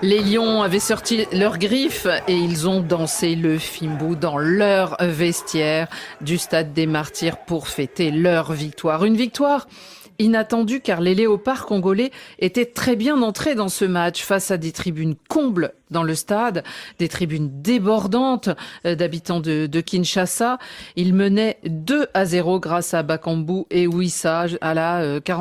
Les Lions avaient sorti leurs griffes et ils ont dansé le Fimbu dans leur vestiaire du Stade des Martyrs pour fêter leur victoire. Une victoire inattendue car les léopards congolais étaient très bien entrés dans ce match face à des tribunes combles dans le stade, des tribunes débordantes d'habitants de Kinshasa. Ils menaient 2-0 grâce à Bakambu et Wissa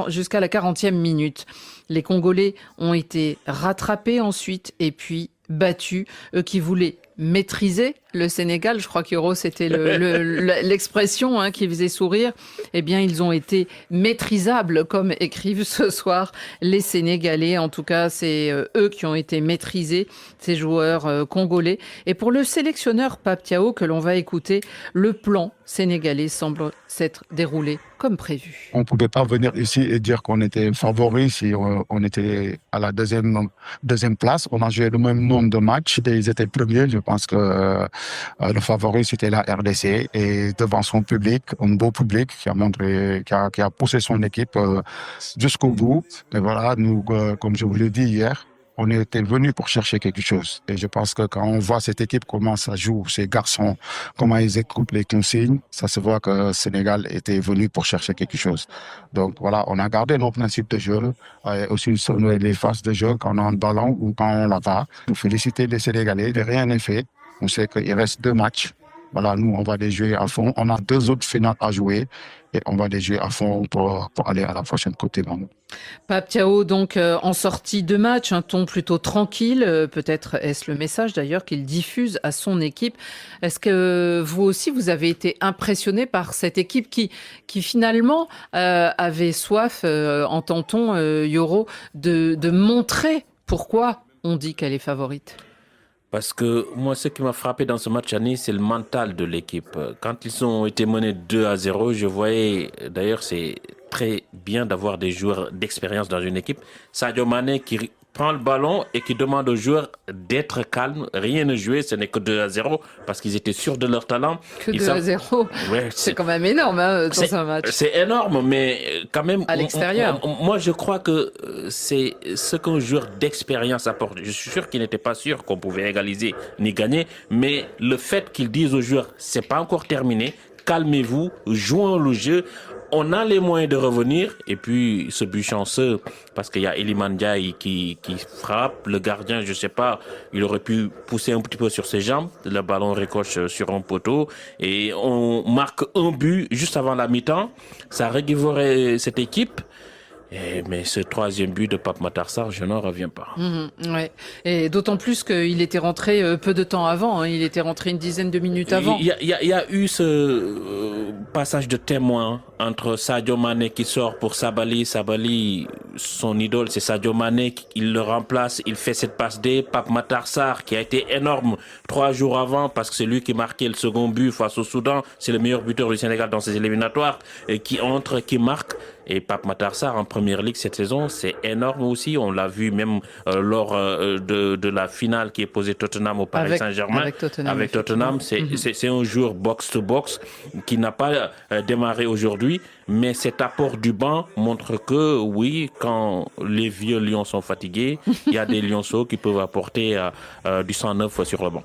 jusqu'à la 40e minute. Les Congolais ont été rattrapés ensuite et puis battus. Eux qui voulaient maîtriser le Sénégal, je crois qu'Euro c'était l'expression qui faisait sourire, eh bien ils ont été maîtrisables comme écrivent ce soir les Sénégalais. En tout cas c'est eux qui ont été maîtrisés, ces joueurs congolais. Et pour le sélectionneur Pape Thiaw que l'on va écouter, le plan sénégalais semble s'être déroulé comme prévu. On ne pouvait pas venir ici et dire qu'on était favori si on était à la deuxième place. On a joué le même nombre de matchs et ils étaient premiers. Je pense que le favori, c'était la RDC. Et devant son public, un beau public qui a montré, qui a poussé son équipe jusqu'au bout. Et voilà, nous, comme je vous l'ai dit hier, on était venus pour chercher quelque chose. Et je pense que quand on voit cette équipe, comment ça joue, ces garçons, comment ils écoutent les consignes, ça se voit que le Sénégal était venu pour chercher quelque chose. Donc voilà, on a gardé nos principes de jeu, aussi sur les phases de jeu quand on a un ballon ou quand on l'a pas. Nous féliciter les Sénégalais, rien n'est fait. On sait qu'il reste 2 matchs. Voilà, nous, on va les jouer à fond. On a 2 autres finales à jouer et on va les jouer à fond pour aller à la prochaine Coupe du Monde. Pape Thiaw, donc, en sortie de match, un ton plutôt tranquille. Peut-être est-ce le message d'ailleurs qu'il diffuse à son équipe. Est-ce que vous aussi, vous avez été impressionné par cette équipe qui finalement avait soif, entend-on, Yoro, de montrer pourquoi on dit qu'elle est favorite? Parce que moi, ce qui m'a frappé dans ce match à Nice, c'est le mental de l'équipe. Quand ils ont été menés 2-0, je voyais, d'ailleurs, c'est très bien d'avoir des joueurs d'expérience dans une équipe. Sadio Mané qui prend le ballon et qui demande aux joueurs d'être calmes, rien ne jouer, ce n'est que 2-0 parce qu'ils étaient sûrs de leur talent. Que 2-0, ouais, c'est quand même énorme dans un match. C'est énorme, mais quand même... À l'extérieur. Moi, je crois que c'est ce qu'un joueur d'expérience apporte. Je suis sûr qu'ils n'étaient pas sûrs qu'on pouvait égaliser ni gagner, mais le fait qu'ils disent aux joueurs, c'est pas encore terminé, calmez-vous, jouons le jeu. On a les moyens de revenir et puis ce but chanceux parce qu'il y a Iliman Ndiaye qui frappe, le gardien je sais pas, il aurait pu pousser un petit peu sur ses jambes, le ballon ricoche sur un poteau et on marque un but juste avant la mi-temps, ça régulerait cette équipe. Mais ce 3e but de Pape Matar Sarr, je n'en reviens pas. Ouais. Et d'autant plus qu'il était rentré peu de temps avant. Il était rentré une dizaine de minutes avant. Il y a eu ce passage de témoin entre Sadio Mané qui sort pour Sabali. Sabali, son idole, c'est Sadio Mané. Il le remplace. Il fait cette passe D. Pape Matar Sarr, qui a été énorme 3 jours avant parce que c'est lui qui marquait le second but face au Soudan. C'est le meilleur buteur du Sénégal dans ses éliminatoires. Et qui entre, qui marque. Et Pape Matar Sarr en première ligue cette saison, c'est énorme aussi. On l'a vu même lors de la finale qui est posée Tottenham au Paris Saint-Germain. Avec Tottenham, c'est un joueur box-to-box qui n'a pas démarré aujourd'hui. Mais cet apport du banc montre que oui, quand les vieux lions sont fatigués, il y a des lionceaux qui peuvent apporter du sang neuf sur le banc.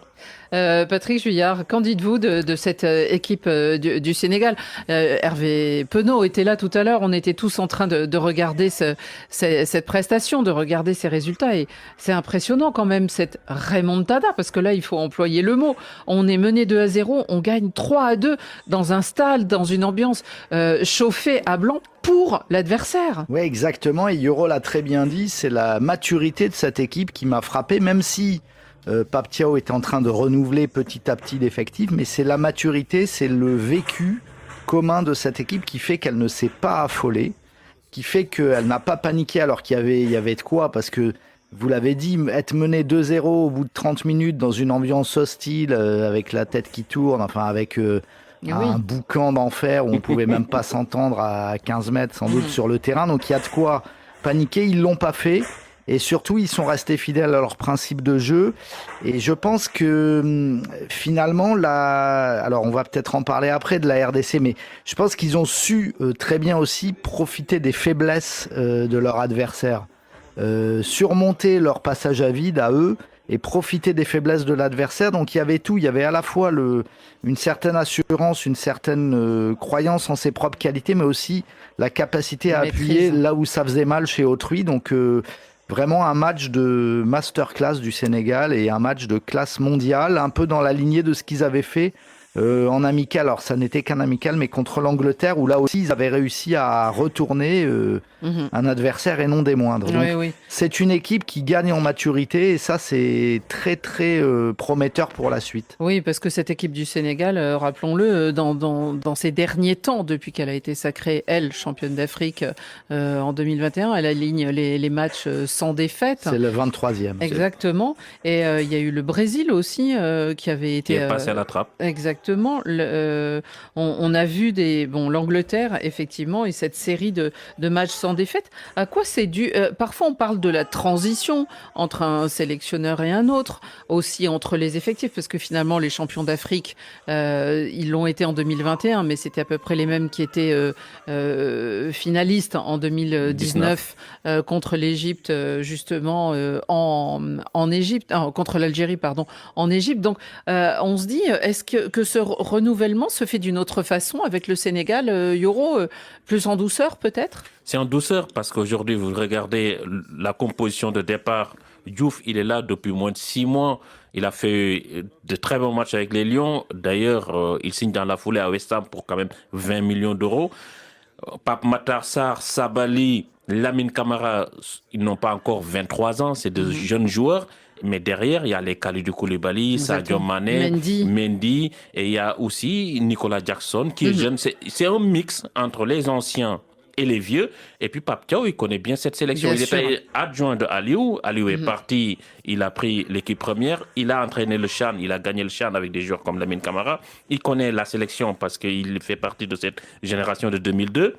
Patrick Juillard, qu'en dites-vous de cette équipe du Sénégal? Hervé Penaud était là tout à l'heure, on était tous en train de regarder cette prestation, de regarder ces résultats et c'est impressionnant quand même cette remontada parce que là il faut employer le mot. On est mené 2-0, on gagne 3-2 dans un stade, dans une ambiance chauffée à blanc pour l'adversaire. Oui, exactement, et Yoro l'a très bien dit, c'est la maturité de cette équipe qui m'a frappé, même si Pape Thiaw est en train de renouveler petit à petit l'effectif, mais c'est la maturité, c'est le vécu commun de cette équipe qui fait qu'elle ne s'est pas affolée, qui fait qu'elle n'a pas paniqué alors qu'il y avait de quoi, parce que vous l'avez dit, être mené 2-0 au bout de 30 minutes dans une ambiance hostile, avec la tête qui tourne, enfin avec un boucan d'enfer où on pouvait même pas s'entendre à 15 mètres sans doute sur le terrain, donc il y a de quoi paniquer, ils l'ont pas fait. Et surtout, ils sont restés fidèles à leur principe de jeu. Et je pense que finalement, alors on va peut-être en parler après de la RDC, mais je pense qu'ils ont su très bien aussi profiter des faiblesses de leur adversaire. surmonter leur passage à vide à eux et profiter des faiblesses de l'adversaire. Donc il y avait tout, il y avait à la fois une certaine assurance, une certaine croyance en ses propres qualités, mais aussi la capacité à appuyer là où ça faisait mal chez autrui. Donc vraiment un match de masterclass du Sénégal et un match de classe mondiale, un peu dans la lignée de ce qu'ils avaient fait en amical. Alors ça n'était qu'un amical, mais contre l'Angleterre, où là aussi ils avaient réussi à retourner un adversaire et non des moindres. Donc, oui. c'est une équipe qui gagne en maturité et ça c'est très très prometteur pour la suite. Oui, parce que cette équipe du Sénégal, rappelons-le, dans ces derniers temps, depuis qu'elle a été sacrée, elle, championne d'Afrique en 2021, elle aligne les matchs sans défaite. C'est le 23e. Exactement. Et il y a eu le Brésil aussi qui avait été... Qui est passé à la trappe. Exactement. On a vu l'Angleterre, effectivement, et cette série de matchs sans défaite. À quoi c'est dû parfois, on parle de la transition entre un sélectionneur et un autre, aussi entre les effectifs, parce que finalement, les champions d'Afrique, ils l'ont été en 2021, mais c'était à peu près les mêmes qui étaient finalistes en 2019 contre l'Égypte, justement, en Égypte, contre l'Algérie, pardon, en Égypte. Donc, on se dit, est-ce que ce renouvellement se fait d'une autre façon avec le Sénégal, Yoro, plus en douceur peut-être? C'est en douceur parce qu'aujourd'hui, vous regardez la composition de départ. Diouf, il est là depuis moins de 6 mois. Il a fait de très bons matchs avec les Lions. D'ailleurs, il signe dans la foulée à West Ham pour quand même 20 millions d'euros. Pape Matar Sarr, Sabali, Lamine Camara, ils n'ont pas encore 23 ans. C'est de jeunes joueurs. Mais derrière, il y a les Kalidou Koulibaly, Sadio Mané, Mendy. Et il y a aussi Nicolas Jackson qui est jeune. C'est un mix entre les anciens et les vieux. Et puis Pape Thiaw, il connaît bien cette sélection. Il était adjoint de Aliou. Aliou est parti, il a pris l'équipe première. Il a entraîné le CHAN, il a gagné le CHAN avec des joueurs comme Lamine Camara. Il connaît la sélection parce qu'il fait partie de cette génération de 2002.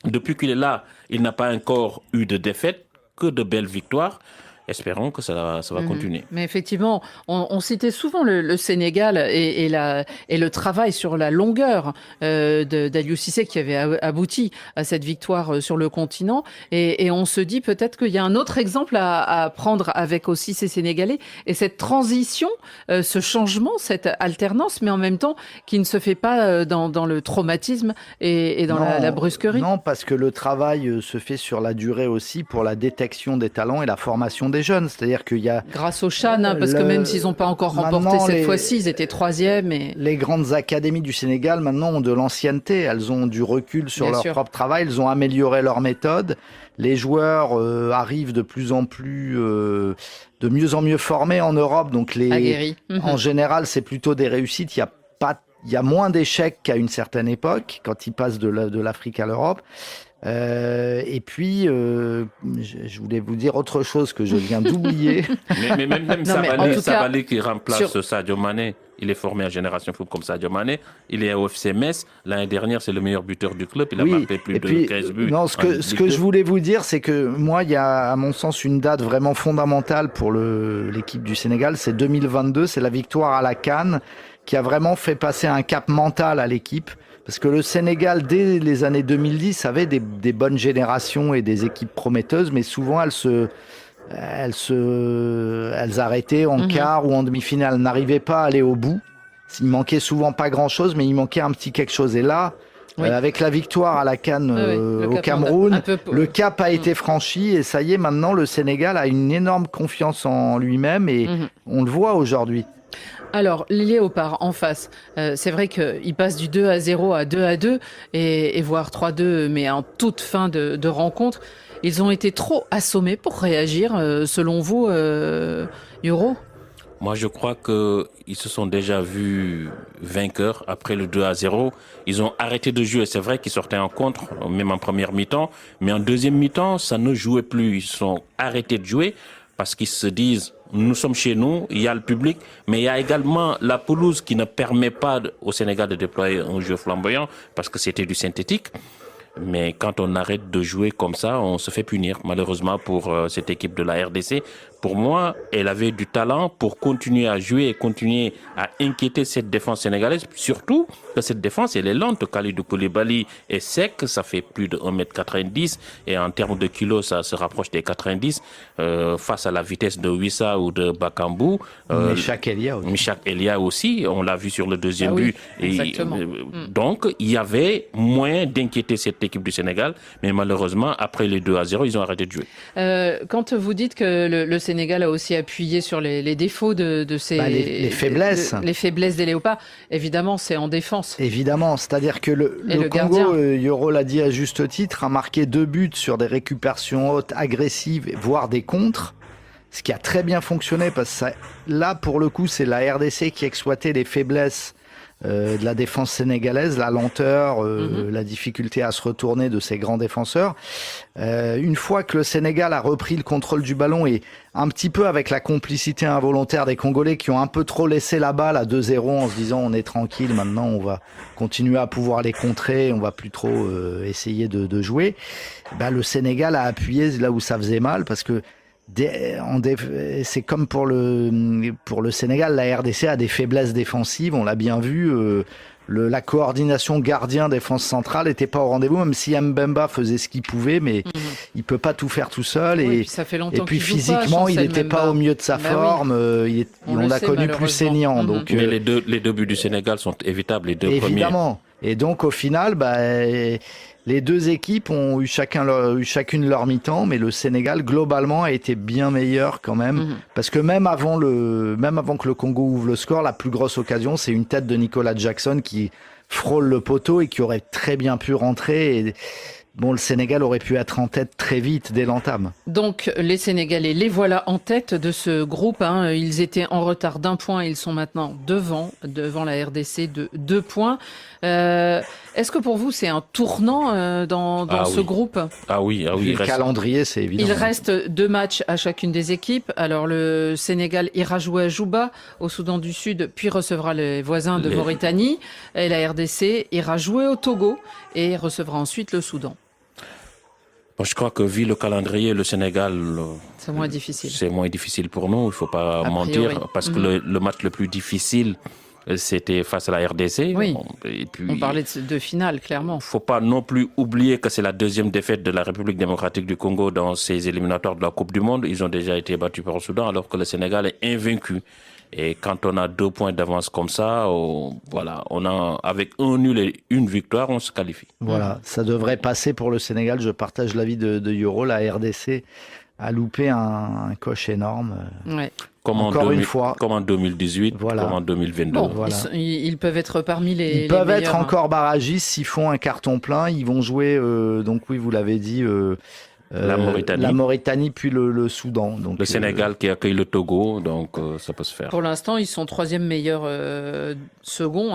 Depuis qu'il est là, il n'a pas encore eu de défaite, que de belles victoires. Espérons que ça va continuer. Mais effectivement, on citait souvent le Sénégal et le travail sur la longueur d'Aliou Cissé qui avait abouti à cette victoire sur le continent. Et on se dit peut-être qu'il y a un autre exemple à prendre avec aussi ces Sénégalais. Et cette transition, ce changement, cette alternance, mais en même temps qui ne se fait pas dans le traumatisme et dans la brusquerie. Non, parce que le travail se fait sur la durée aussi pour la détection des talents et la formation des jeunes, c'est-à-dire qu'il y a... Grâce au CHAN, parce que même s'ils n'ont pas encore remporté cette fois-ci, ils étaient 3e. Les grandes académies du Sénégal, maintenant, ont de l'ancienneté, elles ont du recul sur leur propre travail, elles ont amélioré leur méthode. Les joueurs arrivent de plus en plus, de mieux en mieux formés en Europe, donc en général, c'est plutôt des réussites. Il y a moins d'échecs qu'à une certaine époque, quand ils passent de l'Afrique à l'Europe. Et puis, je voulais vous dire autre chose que je viens d'oublier. mais même Sabali qui remplace Sadio Mané, il est formé à Génération Foot comme Sadio Mané. Il est au FC Metz. L'année dernière, c'est le meilleur buteur du club. Il a marqué plus de 15 buts. Non, ce que je voulais vous dire, c'est que moi, il y a, à mon sens, une date vraiment fondamentale pour l'équipe du Sénégal. C'est 2022. C'est la victoire à la CAN qui a vraiment fait passer un cap mental à l'équipe. Parce que le Sénégal, dès les années 2010, avait des bonnes générations et des équipes prometteuses, mais souvent elles arrêtaient en quart ou en demi-finale, n'arrivaient pas à aller au bout. Il manquait souvent pas grand-chose, mais il manquait un petit quelque chose. Et là, avec la victoire à la CAN au Cameroun, le cap a été franchi et ça y est, maintenant le Sénégal a une énorme confiance en lui-même et on le voit aujourd'hui. Alors, les Léopards en face, c'est vrai qu'ils passent du 2-0 à 2-2 et voire 3-2, mais en toute fin de rencontre. Ils ont été trop assommés pour réagir, selon vous, Yoro? Moi, je crois qu'ils se sont déjà vus vainqueurs après le 2-0. Ils ont arrêté de jouer. C'est vrai qu'ils sortaient en contre, même en première mi-temps. Mais en deuxième mi-temps, ça ne jouait plus. Ils sont arrêtés de jouer parce qu'ils se disent... Nous sommes chez nous, il y a le public, mais il y a également la pelouse qui ne permet pas au Sénégal de déployer un jeu flamboyant parce que c'était du synthétique. Mais quand on arrête de jouer comme ça, on se fait punir. Malheureusement pour cette équipe de la RDC, pour moi, elle avait du talent pour continuer à jouer et continuer à inquiéter cette défense sénégalaise. Surtout que cette défense, elle est lente. Kalidou Koulibaly est sec, ça fait plus de 1m90 et en termes de kilos, ça se rapproche des 90 face à la vitesse de Wissa ou de Bakambu. Meshak Elia aussi. Meshak Elia aussi, on l'a vu sur le deuxième but. Exactement. Donc, il y avait moyen d'inquiéter cette équipe du Sénégal, mais malheureusement, après les 2-0, ils ont arrêté de jouer. Quand vous dites que le Sénégal a aussi appuyé sur les défauts de ses... les faiblesses. Les faiblesses des Léopards, évidemment, c'est en défense. Évidemment, c'est-à-dire que le Congo, Yoro l'a dit à juste titre, a marqué 2 buts sur des récupérations hautes, agressives, voire des contres, ce qui a très bien fonctionné, parce que là, pour le coup, c'est la RDC qui exploitait les faiblesses de la défense sénégalaise, la lenteur, la difficulté à se retourner de ces grands défenseurs. Une fois que le Sénégal a repris le contrôle du ballon et un petit peu avec la complicité involontaire des Congolais qui ont un peu trop laissé la balle à 2-0 en se disant on est tranquille, maintenant on va continuer à pouvoir les contrer, on va plus trop essayer de jouer, le Sénégal a appuyé là où ça faisait mal, parce que c'est comme pour le Sénégal, la RDC a des faiblesses défensives, on l'a bien vu. La coordination gardien-défense centrale n'était pas au rendez-vous, même si Mbemba faisait ce qu'il pouvait, mais il peut pas tout faire tout seul. Oui, et puis ça fait longtemps et puis qu'il joue physiquement, pas, il n'était pas au mieux de sa forme. On l'a connu plus saignant. Donc, mais les deux buts du Sénégal sont évitables, les deux premiers. Évidemment. Et donc au final, les deux équipes ont eu chacune leur mi-temps, mais le Sénégal globalement a été bien meilleur quand même, parce que même avant que le Congo ouvre le score, la plus grosse occasion, c'est une tête de Nicolas Jackson qui frôle le poteau et qui aurait très bien pu rentrer. Et le Sénégal aurait pu être en tête très vite dès l'entame. Donc les Sénégalais, les voilà en tête de ce groupe. Ils étaient en retard d'1 point, ils sont maintenant devant la RDC de 2 points. Est-ce que pour vous c'est un tournant dans ce groupe ? Ah oui. Le calendrier, c'est évident. Il reste 2 matchs à chacune des équipes. Alors le Sénégal ira jouer à Juba, au Soudan du Sud, puis recevra les voisins de Mauritanie. Et la RDC ira jouer au Togo et recevra ensuite le Soudan. Je crois que vu le calendrier, le Sénégal, c'est moins difficile. C'est moins difficile pour nous, il faut pas mentir, parce que le match le plus difficile, c'était face à la RDC. Oui. Et puis, on parlait de finale, clairement. Faut pas non plus oublier que c'est la 2e défaite de la République démocratique du Congo dans ces éliminatoires de la Coupe du Monde. Ils ont déjà été battus par le Soudan, alors que le Sénégal est invaincu. Et quand on a 2 points d'avance comme ça, avec un nul et une victoire, on se qualifie. Voilà, ça devrait passer pour le Sénégal. Je partage l'avis de Yoro. La RDC a loupé un coche énorme. Ouais. Une fois. Comme en 2018, comme en 2022. Bon, voilà. Ils peuvent être parmi les Ils peuvent meilleurs, être encore barragistes s'ils font un carton plein. Ils vont jouer, donc oui, vous l'avez dit... la Mauritanie puis le Soudan. Donc, le Sénégal qui accueille le Togo, donc ça peut se faire. Pour l'instant, ils sont 3e meilleur second.